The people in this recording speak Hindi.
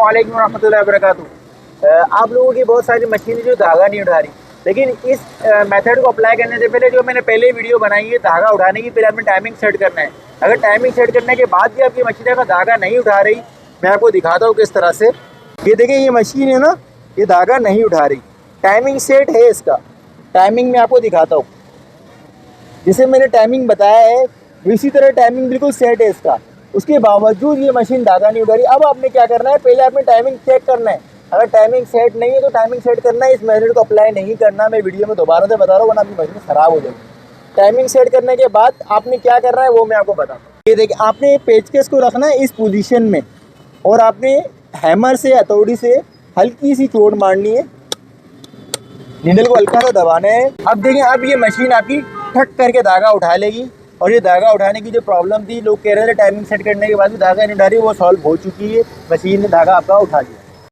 अस्सलामुअलैकुम रहमतुल्लाहि वबरकातुहू। आप लोगों की बहुत सारी मशीनें जो धागा नहीं उठा रही, लेकिन इस मेथड को अप्लाई करने से पहले जो मैंने पहले वीडियो बनाई है धागा उठाने की, पहले आपने टाइमिंग सेट करना है। अगर टाइमिंग सेट करने के बाद भी आपकी मशीन का धागा नहीं उठा रही, मैं आपको दिखाता हूँ किस तरह से। ये देखिए, ये मशीन है ना, ये धागा नहीं उठा रही, टाइमिंग सेट है इसका। टाइमिंग मैं आपको दिखाता हूँ, जिसे मैंने टाइमिंग बताया है इसी तरह टाइमिंग बिल्कुल सेट है इसका। उसके बावजूद ये मशीन धागा नहीं उठा रही। अब आपने क्या करना है, पहले आपने टाइमिंग चेक करना है। अगर टाइमिंग सेट नहीं है तो टाइमिंग सेट करना है, इस मेथड को अप्लाई नहीं करना। मैं वीडियो में दोबारा से बता रहा हूँ, वरना आपकी मशीन ख़राब हो जाएगी। टाइमिंग सेट करने के बाद आपने क्या करना है वो मैं आपको बताता हूँ। ये देखिए, आपने पेचकस को रखना है इस पोजीशन में और आपने हैमर से, हथौड़ी से हल्की सी चोट मारनी है, नीडल को हल्का सा दबाना है। अब देखिए, अब ये मशीन आपकी ठक करके धागा उठा लेगी। और ये धागा उठाने की जो प्रॉब्लम थी, लोग कह रहे थे टाइमिंग सेट करने के बाद भी धागा नहीं उठा रही, वो सॉल्व हो चुकी है। मशीन ने धागा आपका उठा लिया।